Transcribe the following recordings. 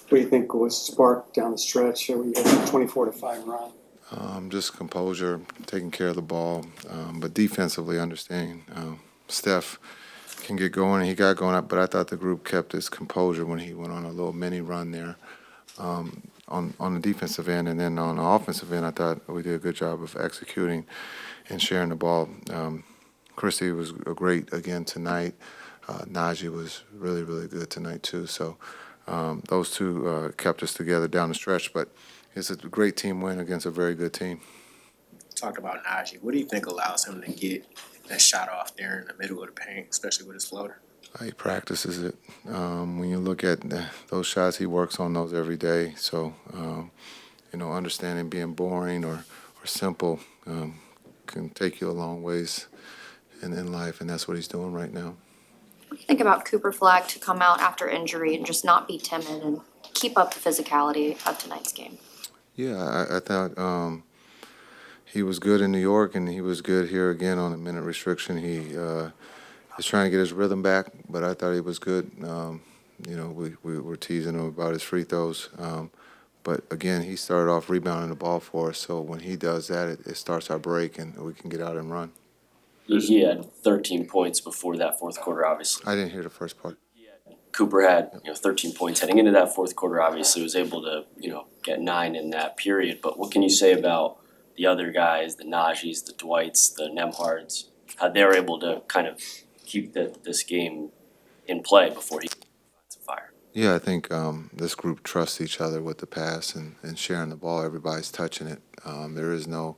What do you think was sparked down the stretch when you had a 24-5 run? Just composure, taking care of the ball, but defensively understanding. Steph can get going, and he got going up, but I thought the group kept his composure when he went on a little mini run there on the defensive end. And then on the offensive end, I thought we did a good job of executing and sharing the ball. Christie was great again tonight. Naji was really, really good tonight, too. So those two kept us together down the stretch, but it's a great team win against a very good team. Talk about Naji. What do you think allows him to get that shot off there in the middle of the paint, especially with his floater? He practices it. When you look at those shots, he works on those every day. So, understanding being boring or simple can take you a long ways in life, and that's what he's doing right now. What do you think about Cooper Flagg to come out after injury and just not be timid and keep up the physicality of tonight's game? Yeah, I thought he was good in New York, and he was good here again on the minute restriction. He is trying to get his rhythm back, but I thought he was good. We were teasing him about his free throws. But, again, he started off rebounding the ball for us, so when he does that, it starts our break, and we can get out and run. He had 13 points before that fourth quarter, obviously. I didn't hear the first part. Cooper had 13 points heading into that fourth quarter. Obviously, was able to get 9 in that period. But what can you say about the other guys, the Najis, the Dwights, the Nemhards, how they're able to kind of keep this game in play before he finds a fire? Yeah, I think this group trusts each other with the pass and sharing the ball. Everybody's touching it. There is no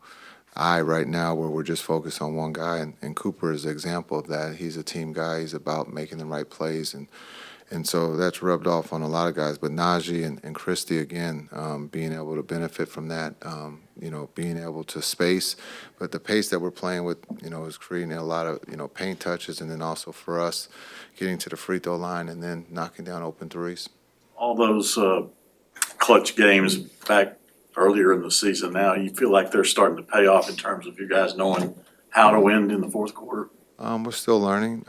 right now where we're just focused on one guy, and Cooper is an example of that. He's a team guy. He's about making the right plays, and so that's rubbed off on a lot of guys. But Naji and Christie, again, being able to benefit from that, being able to space. But the pace that we're playing with, is creating a lot of, paint touches, and then also for us getting to the free throw line and then knocking down open threes. All those clutch games back earlier in the season now, you feel like they're starting to pay off in terms of you guys knowing how to win in the fourth quarter? We're still learning,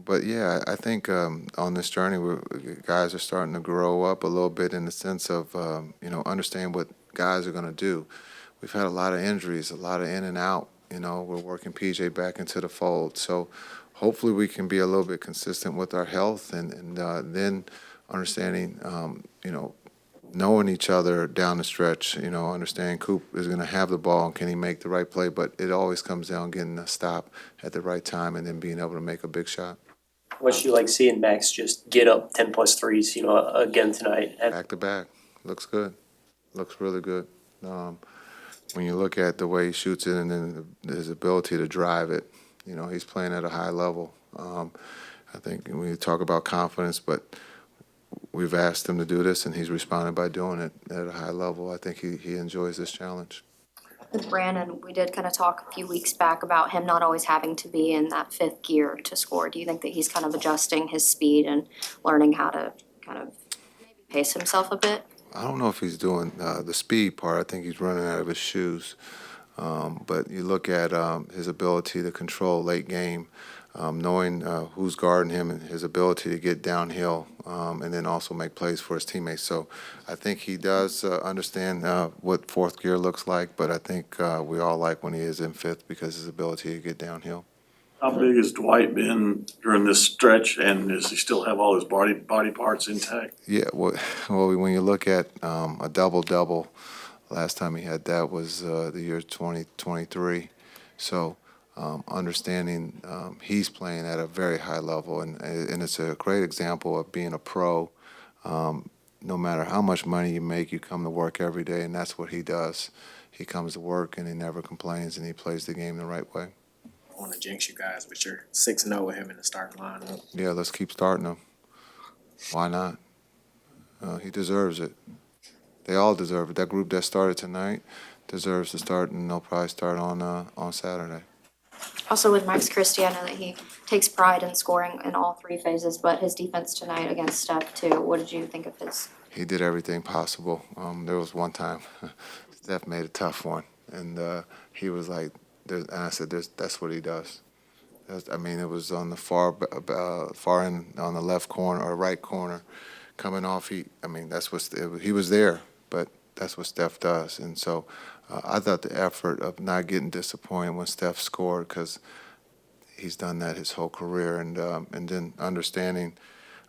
but yeah, I think on this journey, guys are starting to grow up a little bit in the sense of understand what guys are going to do. We've had a lot of injuries, a lot of in and out. We're working PJ back into the fold, so hopefully we can be a little bit consistent with our health, and then understanding, knowing each other down the stretch, understanding Coop is going to have the ball and can he make the right play, but it always comes down getting a stop at the right time and then being able to make a big shot. What you like seeing Max just get up 10+ threes, again tonight? Back to back. Looks good. Looks really good. When you look at the way he shoots it and then his ability to drive it, he's playing at a high level. I think when you talk about confidence, but we've asked him to do this, and he's responded by doing it at a high level. I think he enjoys this challenge. With Brandon, we did kind of talk a few weeks back about him not always having to be in that fifth gear to score. Do you think that he's kind of adjusting his speed and learning how to kind of maybe pace himself a bit? I don't know if he's doing the speed part. I think he's running out of his shoes. But you look at his ability to control late game, knowing who's guarding him and his ability to get downhill and then also make plays for his teammates. So I think he does understand what fourth gear looks like, but I think we all like when he is in fifth because his ability to get downhill. How big has Dwight been during this stretch, and does he still have all his body parts intact? Yeah, well, when you look at a double-double, last time he had that was the year 2023. So understanding he's playing at a very high level, and it's a great example of being a pro. No matter how much money you make, you come to work every day, and that's what he does. He comes to work, and he never complains, and he plays the game the right way. I want to jinx you guys, but you're 6-0 with him in the starting lineup. Yeah, let's keep starting him. Why not? He deserves it. They all deserve it. That group that started tonight deserves to start, and they'll probably start on Saturday. Also with Max Christie, I know that he takes pride in scoring in all three phases, but his defense tonight against Steph too. What did you think of his? He did everything possible. There was one time Steph made a tough one, and he was like, and I said, that's what he does. It was on the far end, on the left corner or right corner, coming off, that's what he was there, but that's what Steph does. And so I thought the effort of not getting disappointed when Steph scored, because he's done that his whole career, and then understanding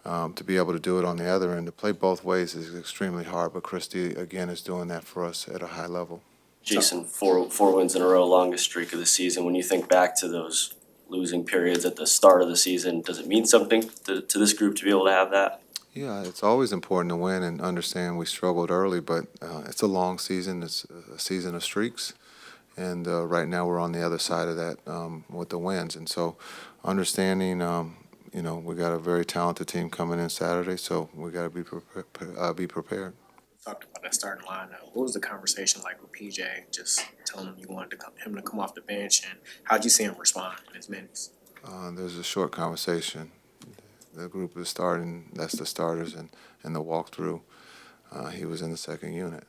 to be able to do it on the other end, to play both ways is extremely hard. But Christie, again, is doing that for us at a high level. Jason, four wins in a row, longest streak of the season. When you think back to those losing periods at the start of the season, does it mean something to this group to be able to have that? Yeah, it's always important to win and understand we struggled early, but it's a long season. It's a season of streaks, and right now we're on the other side of that with the wins. And so understanding, we got a very talented team coming in Saturday, so we got to be prepared. Talked about that starting lineup. What was the conversation like with PJ? Just telling him you wanted him to come off the bench, and how'd you see him respond in his minutes? There's a short conversation. The group is starting. That's the starters, and the walkthrough. He was in the second unit.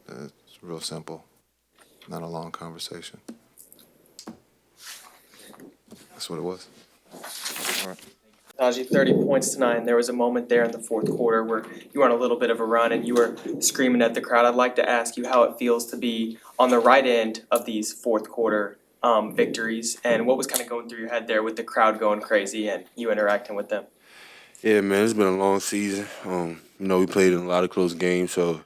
It's real simple. Not a long conversation. That's what it was. All right. Naji, 30 points tonight, and there was a moment there in the fourth quarter where you were on a little bit of a run and you were screaming at the crowd. I'd like to ask you how it feels to be on the right end of these fourth quarter victories, and what was kind of going through your head there with the crowd going crazy and you interacting with them? Yeah, man, it's been a long season. We played in a lot of close games, so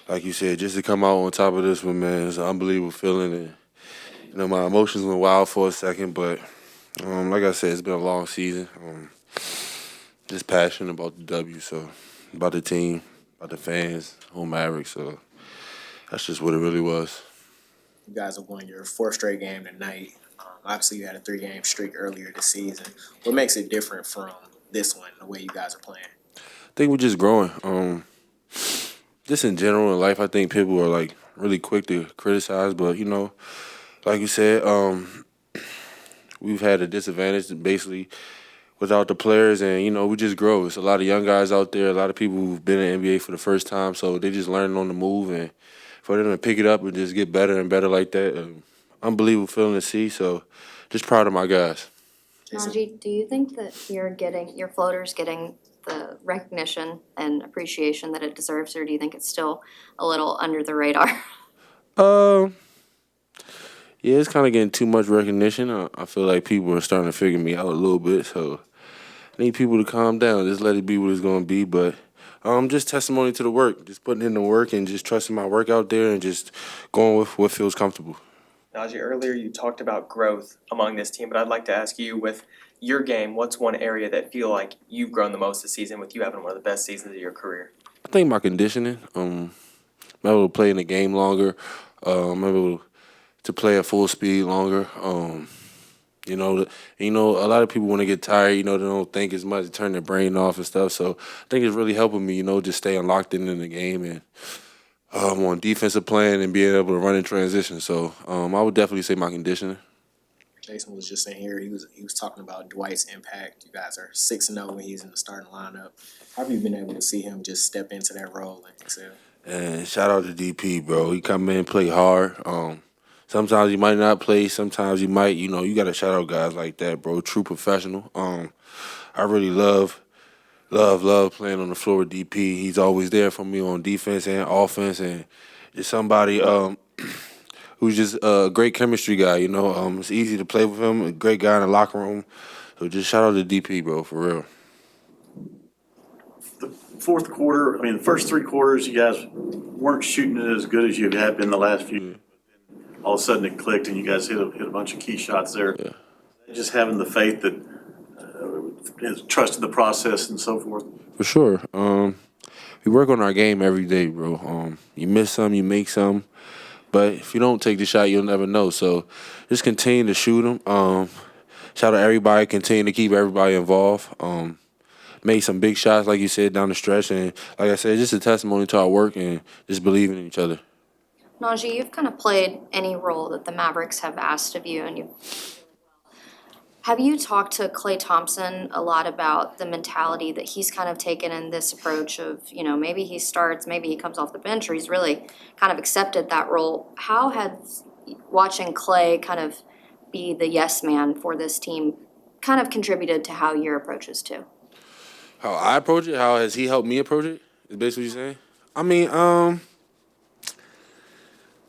like you said, just to come out on top of this one, man, it's an unbelievable feeling. And my emotions went wild for a second, but like I said, it's been a long season. Just passionate about the W, so about the team, about the fans, home Mavericks. So that's just what it really was. You guys have won your fourth straight game tonight. Obviously, you had a 3-game streak earlier this season. What makes it different from this one, the way you guys are playing? I think we're just growing. Just in general in life, I think people are like really quick to criticize, but like you said, we've had a disadvantage basically without the players, and we just grow. It's a lot of young guys out there, a lot of people who've been in the NBA for the first time, so they just learning on the move, and for them to pick it up and just get better and better like that, unbelievable feeling to see. So just proud of my guys. Naji, do you think that your floater's getting the recognition and appreciation that it deserves, or do you think it's still a little under the radar? Yeah, it's kind of getting too much recognition. I feel like people are starting to figure me out a little bit, so I need people to calm down. Just let it be what it's going to be, but just testimony to the work, just putting in the work and just trusting my work out there and just going with what feels comfortable. Naji, earlier you talked about growth among this team, but I'd like to ask you, with your game, what's one area that feel like you've grown the most this season with you having one of the best seasons of your career? I think my conditioning. I'm able to play in the game longer. I'm able to play at full speed longer. A lot of people when they get tired, they don't think as much, turn their brain off and stuff. So I think it's really helping me, just staying locked in the game and on defensive plan and being able to run in transition. So I would definitely say my conditioning. Jason was just in here. He was talking about Dwight's impact. You guys are 6-0 when he's in the starting lineup. How have you been able to see him just step into that role and excel? And shout out to DP, bro. He come in and play hard. Sometimes you might not play. Sometimes you might. You got to shout out guys like that, bro. True professional. I really love playing on the floor with DP. He's always there for me on defense and offense, and just somebody who's just a great chemistry guy. It's easy to play with him. A great guy in the locker room. So just shout out to DP, bro, for real. The fourth quarter, the first 3 quarters, you guys weren't shooting it as good as you have been the last few. All of a sudden it clicked and you guys hit a bunch of key shots there. Yeah. Just having the faith that trusting the process and so forth. For sure. We work on our game every day, bro. You miss some, you make some. But if you don't take the shot, you'll never know. So just continue to shoot them. Shout out to everybody. Continue to keep everybody involved. Made some big shots, like you said, down the stretch. And like I said, just a testimony to our work and just believing in each other. Naji, you've kind of played any role that the Mavericks have asked of you, and have you talked to Klay Thompson a lot about the mentality that he's kind of taken in this approach of, maybe he starts, maybe he comes off the bench, or he's really kind of accepted that role? How has watching Klay kind of be the yes man for this team kind of contributed to how your approach is too? How I approach it? How has he helped me approach it? Is basically what you're saying? I mean, I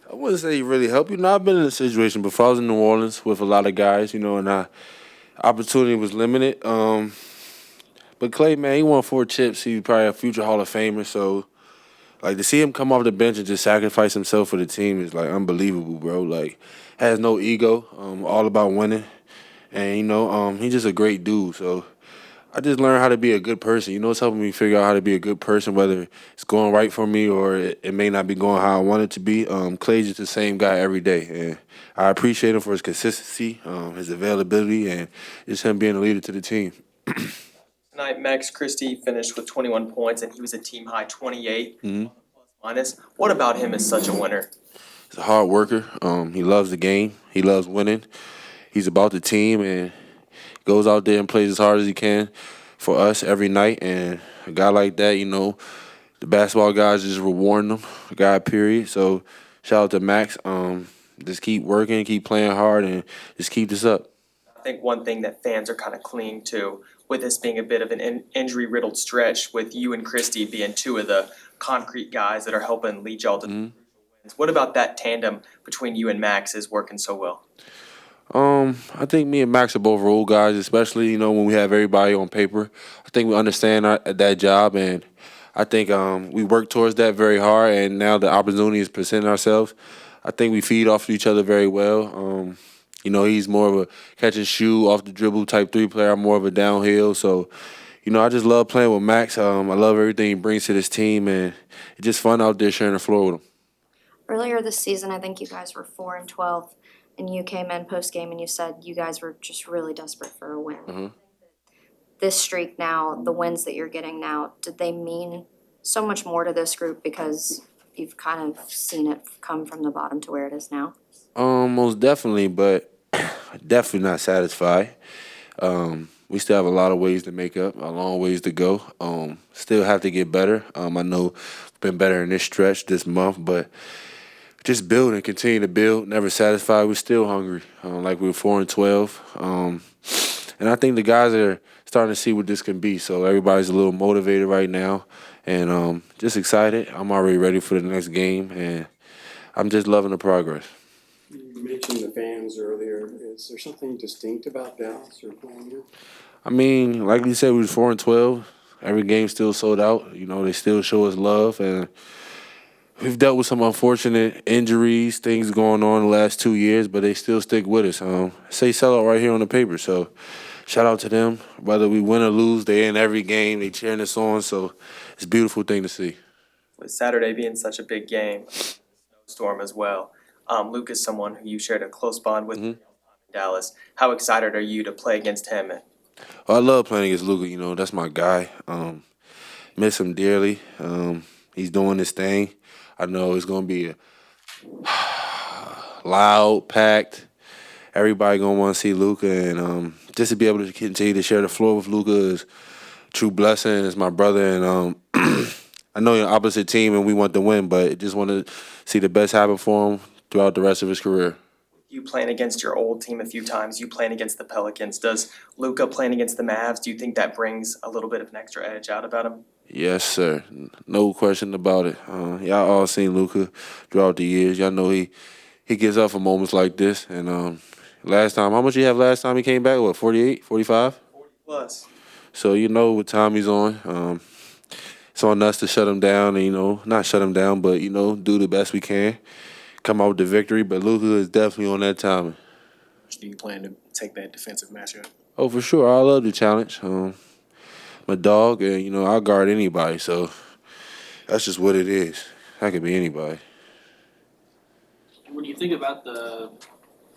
wouldn't say he really helped. You know, I've been in a situation before. I was in New Orleans with a lot of guys, you know, and opportunity was limited. But Clay, man, he won 4 chips. He's probably a future Hall of Famer. So, like, to see him come off the bench and just sacrifice himself for the team is, like, unbelievable, bro. Like, has no ego, all about winning. And, you know, he's just a great dude. So, I just learned how to be a good person. You know, it's helping me figure out how to be a good person, whether it's going right for me or it may not be going how I want it to be. Clay's just the same guy every day. And I appreciate him for his consistency, his availability, and just him being a leader to the team. Tonight, Max Christie finished with 21 points, and he was a team-high 28 Mhm. minus. What about him is such a winner? He's a hard worker. He loves the game. He loves winning. He's about the team and goes out there and plays as hard as he can for us every night. And a guy like that, you know, the basketball guys just rewarding him, a guy, period. So shout out to Max. Just keep working, keep playing hard, and just keep this up. I think one thing that fans are kind of clinging to, with this being a bit of an injury-riddled stretch, with you and Christie being two of the concrete guys that are helping lead y'all to wins. What about that tandem between you and Max is working so well? I think me and Max are both role guys, especially, you know, when we have everybody on paper. I think we understand that job, and I think we work towards that very hard, and now the opportunity is presenting ourselves. I think we feed off of each other very well. You know, he's more of a catch and shoot, off the dribble type 3 player. I'm more of a downhill. So, you know, I just love playing with Max. I love everything he brings to this team, and it's just fun out there sharing the floor with him. Earlier this season, I think you guys were 4-12, and you came in post-game and you said you guys were just really desperate for a win. Mhm. This streak now, the wins that you're getting now, did they mean so much more to this group because you've kind of seen it come from the bottom to where it is now? Most definitely, but definitely not satisfied. We still have a lot of ways to make up, a long ways to go. Still have to get better. I know we've been better in this stretch this month, but just build and continue to build. Never satisfied. We're still hungry. Like we were 4-12. And I think the guys are starting to see what this can be. So everybody's a little motivated right now, and just excited. I'm already ready for the next game, and I'm just loving the progress. You mentioned the fans earlier. Is there something distinct about Dallas or playing here? I mean, like you said, we was 4-12. Every game still sold out. You know, they still show us love, and we've dealt with some unfortunate injuries, things going on the last 2 years, but they still stick with us. Say sellout right here on the paper. So shout out to them. Whether we win or lose, they in every game. They cheering us on. So it's a beautiful thing to see. With Saturday being such a big game, snowstorm as well. Luke is someone who you shared a close bond with in Dallas. How excited are you to play against him? I love playing against Luka. You know, that's my guy. Miss him dearly. He's doing his thing. I know it's going to be loud, packed. Everybody going to want to see Luka. And just to be able to continue to share the floor with Luka is a true blessing. It's my brother. And I know you're an opposite team and we want to win, but just want to see the best happen for him throughout the rest of his career. You playing against your old team a few times, you playing against the Pelicans. Does Luka playing against the Mavs, do you think that brings a little bit of an extra edge out about him? Yes, sir. No question about it. Y'all all seen Luka throughout the years. Y'all know he gets up for moments like this. And last time, how much he have last time he came back? What, 48, 45? 40+. So you know what time he's on. It's on us to shut him down and, you know, not shut him down, but, you know, do the best we can. Come out with the victory, but Luka is definitely on that timing. Do you plan to take that defensive matchup? Oh, for sure. I love the challenge. I'm a dog, and, you know, I'll guard anybody, so that's just what it is. I could be anybody. When you think about the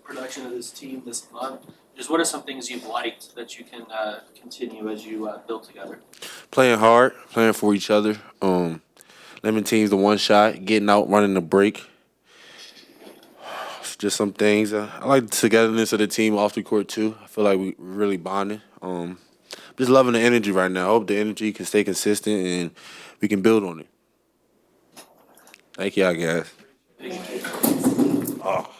production of this team this month, just what are some things you've liked that you can continue as you build together? Playing hard, playing for each other, limiting teams to one shot, getting out, running the break. It's just some things. I like the togetherness of the team off the court, too. I feel like we really bonded. Just loving the energy right now. I hope the energy can stay consistent and we can build on it. Thank y'all, guys. Thank you. Oh.